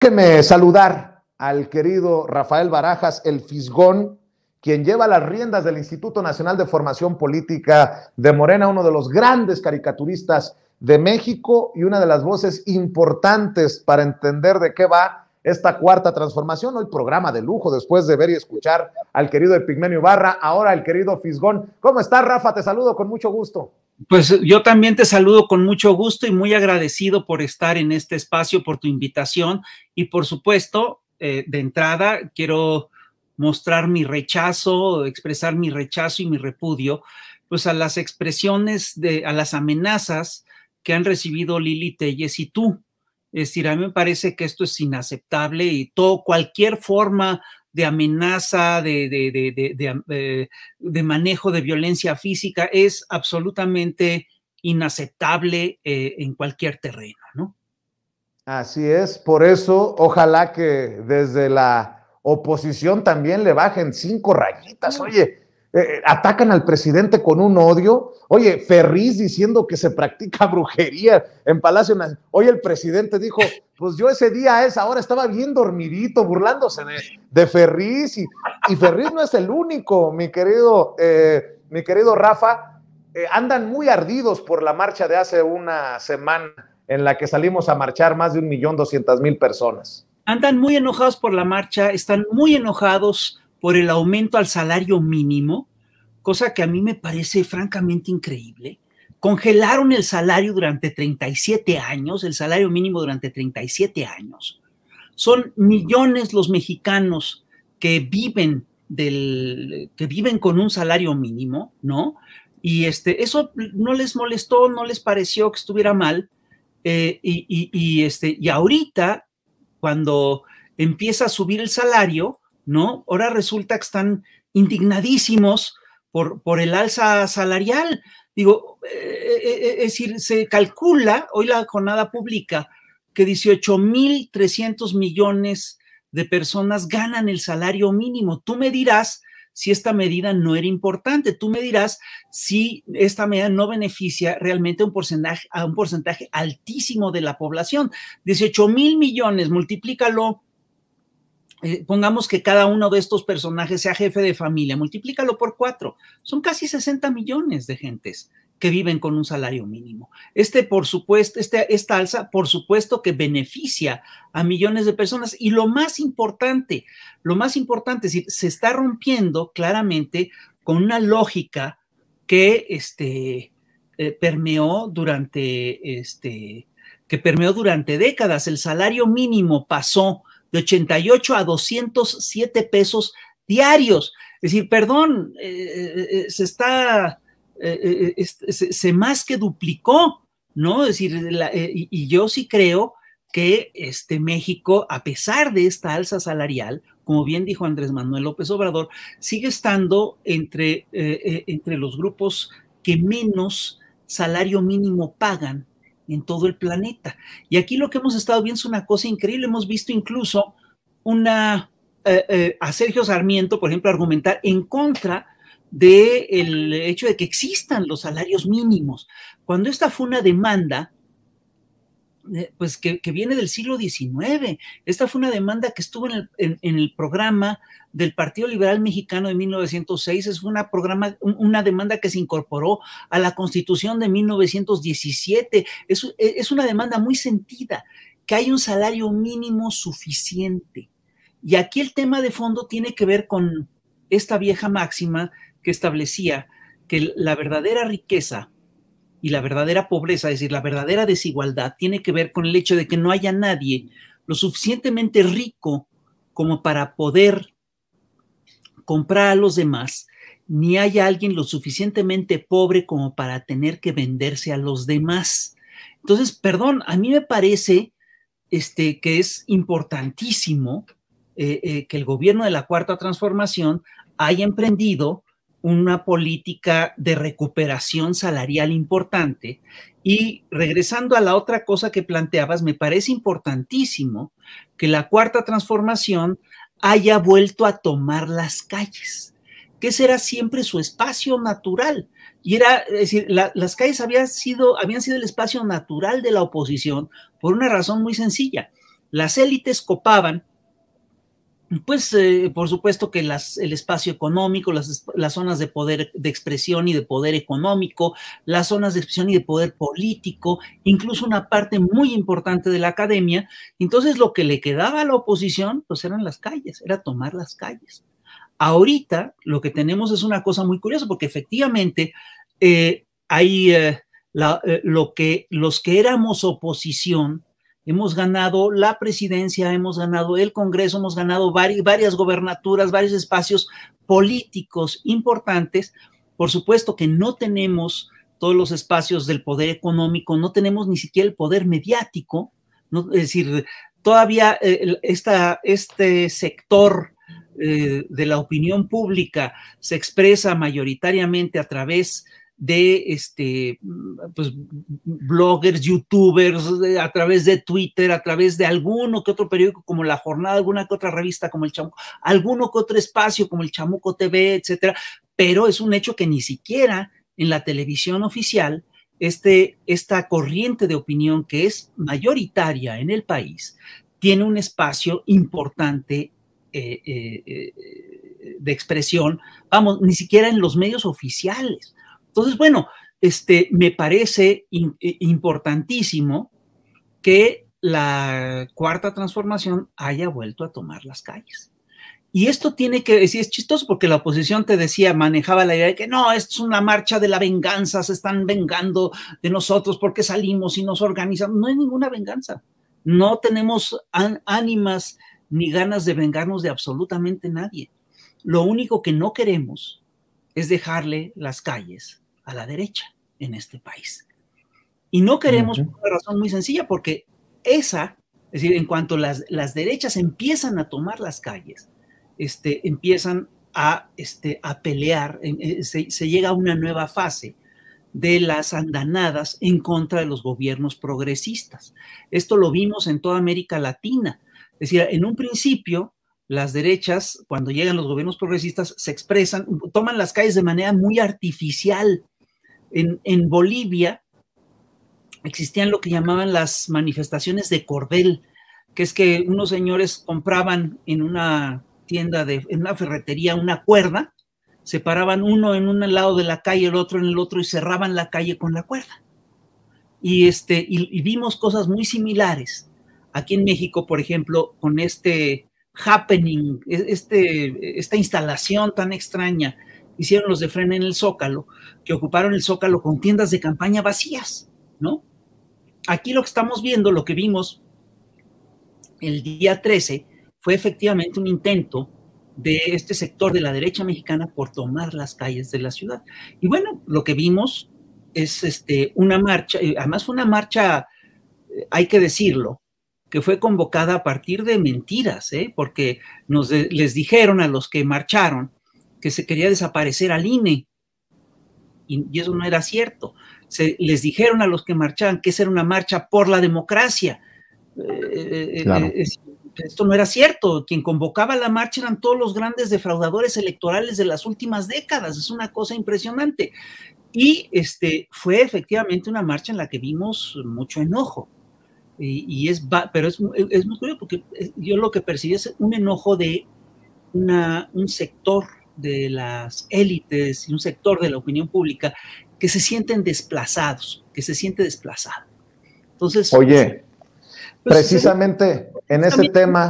Déjeme saludar al querido Rafael Barajas, el Fisgón, quien lleva las riendas del Instituto Nacional de Formación Política de Morena, uno de los grandes caricaturistas de México y una de las voces importantes para entender de qué va esta cuarta transformación. Hoy programa de lujo después de ver y escuchar al querido Epigmenio Ibarra, ahora el querido Fisgón. ¿Cómo estás, Rafa? Te saludo con mucho gusto. Pues yo también te saludo con mucho gusto y muy agradecido por estar en este espacio, por tu invitación y por supuesto, de entrada quiero mostrar mi rechazo, expresar mi rechazo y mi repudio, pues a las expresiones, a las amenazas que han recibido Lili Téllez y tú. Es decir, a mí me parece que esto es inaceptable y cualquier forma de amenaza, de manejo de violencia física es absolutamente inaceptable en cualquier terreno, ¿no? Así es, por eso ojalá que desde la oposición también le bajen 5 rayitas. Oye, atacan al presidente con un odio. Oye, Ferriz diciendo que se practica brujería en Palacio Nacional. Hoy el presidente dijo, pues yo ese día a esa hora estaba bien dormidito, burlándose de Ferriz. Y Ferriz no es el único, mi querido Rafa. Andan muy ardidos por la marcha de hace una semana en la que salimos a marchar más de 1.200.000 personas. Andan muy enojados por la marcha, están muy enojados por el aumento al salario mínimo, cosa que a mí me parece francamente increíble. Congelaron el salario durante 37 años, el salario mínimo durante 37 años. Son millones los mexicanos que viven con un salario mínimo, ¿no? Y eso no les molestó, no les pareció que estuviera mal. Y ahorita, cuando empieza a subir el salario, ¿no? Ahora resulta que están indignadísimos por el alza salarial. Digo, es decir, se calcula, hoy la jornada publica, que 18,300 millones de personas ganan el salario mínimo. Tú me dirás si esta medida no era importante. Tú me dirás si esta medida no beneficia realmente a un porcentaje altísimo de la población. 18,000 millones, multiplícalo, pongamos que cada uno de estos personajes sea jefe de familia, multiplícalo por 4. Son casi 60 millones de gentes que viven con un salario mínimo. Por supuesto, esta alza, por supuesto que beneficia a millones de personas. Y lo más importante, es decir, se está rompiendo claramente con una lógica que permeó durante décadas. El salario mínimo pasó de 88 a 207 pesos diarios. Es decir, perdón, se más que duplicó, ¿no? Es decir, y yo sí creo que México, a pesar de esta alza salarial, como bien dijo Andrés Manuel López Obrador, sigue estando entre los grupos que menos salario mínimo pagan en todo el planeta. Y aquí lo que hemos estado viendo es una cosa increíble. Hemos visto incluso a Sergio Sarmiento, por ejemplo, argumentar en contra del hecho de que existan los salarios mínimos, cuando esta fue una demanda pues que viene del siglo XIX. Esta fue una demanda que estuvo en el programa del Partido Liberal Mexicano de 1906. Es una demanda que se incorporó a la Constitución de 1917. Es una demanda muy sentida, que hay un salario mínimo suficiente. Y aquí el tema de fondo tiene que ver con esta vieja máxima que establecía que la verdadera riqueza y la verdadera pobreza, es decir, la verdadera desigualdad, tiene que ver con el hecho de que no haya nadie lo suficientemente rico como para poder comprar a los demás, ni haya alguien lo suficientemente pobre como para tener que venderse a los demás. Entonces, perdón, a mí me parece que es importantísimo que el gobierno de la Cuarta Transformación haya emprendido una política de recuperación salarial importante. Y regresando a la otra cosa que planteabas, me parece importantísimo que la Cuarta Transformación haya vuelto a tomar las calles, que ese era siempre su espacio natural. Y es decir, las calles habían sido el espacio natural de la oposición por una razón muy sencilla. las élites copaban, pues por supuesto que el espacio económico, las zonas de poder de expresión y de poder económico, las zonas de expresión y de poder político, incluso una parte muy importante de la academia. Entonces lo que le quedaba a la oposición pues eran las calles, era tomar las calles. Ahorita lo que tenemos es una cosa muy curiosa, porque efectivamente hay los que éramos oposición, hemos ganado la presidencia, hemos ganado el Congreso, hemos ganado varias gobernaturas, varios espacios políticos importantes. Por supuesto que no tenemos todos los espacios del poder económico, no tenemos ni siquiera el poder mediático, ¿no? Es decir, todavía este sector de la opinión pública se expresa mayoritariamente a través de pues, bloggers, youtubers, a través de Twitter, a través de alguno que otro periódico como La Jornada, alguna que otra revista como El Chamuco, alguno que otro espacio como El Chamuco TV, etcétera, pero es un hecho que ni siquiera en la televisión oficial esta corriente de opinión que es mayoritaria en el país tiene un espacio importante de expresión, vamos, ni siquiera en los medios oficiales. Entonces, bueno, me parece importantísimo que la Cuarta Transformación haya vuelto a tomar las calles. Y esto tiene que decir, es chistoso porque la oposición te decía, manejaba la idea de que no, esto es una marcha de la venganza, se están vengando de nosotros porque salimos y nos organizamos. No hay ninguna venganza. No tenemos ánimas ni ganas de vengarnos de absolutamente nadie. Lo único que no queremos es dejarle las calles a la derecha en este país. Y no queremos por una razón muy sencilla, porque es decir, en cuanto las derechas empiezan a tomar las calles, empiezan a pelear, se llega a una nueva fase de las andanadas en contra de los gobiernos progresistas. Esto lo vimos en toda América Latina. Es decir, en un principio, las derechas, cuando llegan los gobiernos progresistas, se expresan, toman las calles de manera muy artificial. En Bolivia existían lo que llamaban las manifestaciones de cordel, que es que unos señores compraban en una tienda, en una ferretería, una cuerda, se paraban uno en un lado de la calle, el otro en el otro, y cerraban la calle con la cuerda. Y vimos cosas muy similares aquí en México, por ejemplo, con happening, esta instalación tan extraña, hicieron los de Frena en el Zócalo, que ocuparon el Zócalo con tiendas de campaña vacías, ¿no? Aquí lo que estamos viendo, lo que vimos el día 13, fue efectivamente un intento de este sector de la derecha mexicana por tomar las calles de la ciudad. Y bueno, lo que vimos es una marcha, además fue una marcha, hay que decirlo, que fue convocada a partir de mentiras, porque les dijeron a los que marcharon que se quería desaparecer al INE, y eso no era cierto. Les dijeron a los que marchaban que esa era una marcha por la democracia. Claro. Esto no era cierto. Quien convocaba la marcha eran todos los grandes defraudadores electorales de las últimas décadas. Es una cosa impresionante. Y fue efectivamente una marcha en la que vimos mucho enojo. Pero es muy curioso, porque yo lo que percibí es un enojo de un sector de las élites y un sector de la opinión pública que se sienten desplazados, que se siente desplazado. Entonces, oye, precisamente en ese tema,